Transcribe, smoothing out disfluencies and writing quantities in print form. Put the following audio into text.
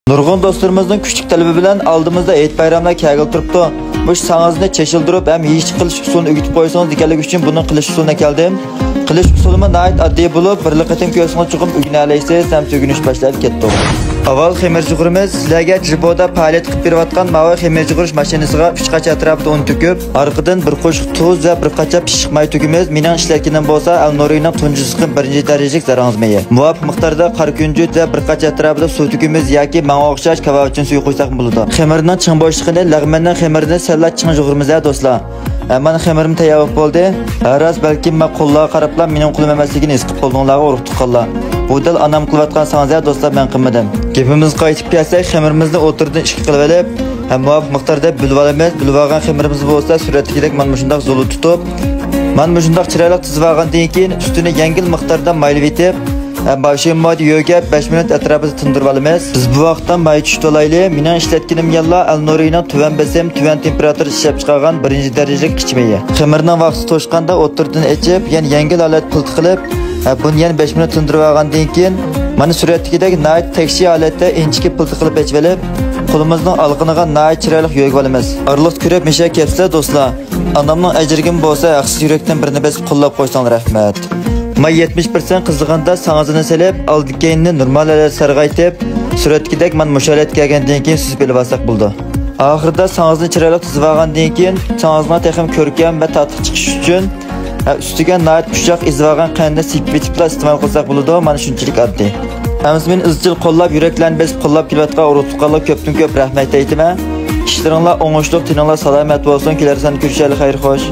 Nurg'un do'stlarimizning kuchli talabi bilan oldimizda Eid bayramlar kelib turibdi. Bu sangizni cheshildirib ham yeyish qilish usulini o'rgatib qo'ysangiz deganligi uchun buni qilish usuluna keldim. Qilish usulimi nihoyat oddiy bo'lib, bir liqatim ko'rsangiz chiqib o'rganalaysiz, ham so'ginish boshlab ketdi. Avval xemir jig'irimiz sizlarga jiboda faoliyat qilib berayotgan mavi xemir jig'irish mashinasiga 3 qacha atrofida un to'kib, orqadan bir qo'shiq tuz va bir qacha pishiq may to'kimiz. Mening ishlatganim bo'lsa, Al-Nurining tunji siqim 1-darajalik zarangiz mayi. Muvofiq miqdorda qarakunjut va bir qacha atrofida suv to'kimiz yoki manga o'xshash kebab uchun suv qo'ysak bo'ladi. Xemirning ching bo'shlig'ini, lag'manning xemirini sallat ching jig'irimiz do'stlar. Mana xemirim tayyor bo'ldi. Haraz balki men qo'llarga qarablar mening qo'lim emasligini his qilib qo'linglarga urib tuqqanlar. Bu dal anam qilayotgan sangiz do'stlar men qilmadim. Gapimiz qaytib kelsak, xemirimizni o'tirdan ishga qilib olib, ham muvofiq miqdorda bilib olamiz. Bilib olgan xemirimiz bo'lsa, suratdagidek mana shunday zo'li tutib, mana shunday chiroyli tizib olgandan keyin ustini yengil miqdorda mayli etib, başım maddi yoga 5 minut atrofida tindirib olamiz. Biz bu vaqtda may tushib olayli. Mening ishlatganim yalla Al-Nurining tuvan besim, tuvan temperatura ishlab chiqargan 1-darajalik kichmeyi. Xemirning vaqti to'shqanda o'tirdan echib, yana yengil holat pilt qilib, buni yana 5 minut tindirib olgandan keyin mana suratdagidek nihoyat tekshi holatda inchki pilt qilib echib olib, qo'limizning alqiniga nihoyat chiroyli yo'yib olamiz. Arliq ko'rib mesha ketsa do'stlar, anamning ajrigim bo'lsa, yaxshi yurakdan birini besib qo'llab qo'ysanglar rahmat. May 70% qizg'anda sangizini silib, oldikayni normal sarg'aytib, suratdagidek men mushalat kelgandan keyin siz bilib olsak bo'ldi. Oxirida sangizni chiroyli tizib olgandan keyin sangizning texnik ko'rkam va tatbiq chiqish uchun ustiga nihoyat kuchli izib olgan qanday sipitlar iste'mol qilsak bo'ladi. Mana shunchalik oddiy. Hamz men izchil qo'llab, yuraklarni besib qo'llab kelayotgan urutqanlar ko'pdan ko'p rahmat aytaman. Ishlaringlar o'ng'ishli, tininglar salomat bo'lsin. Kelarsan ko'rishaylik, xayr xo'sh.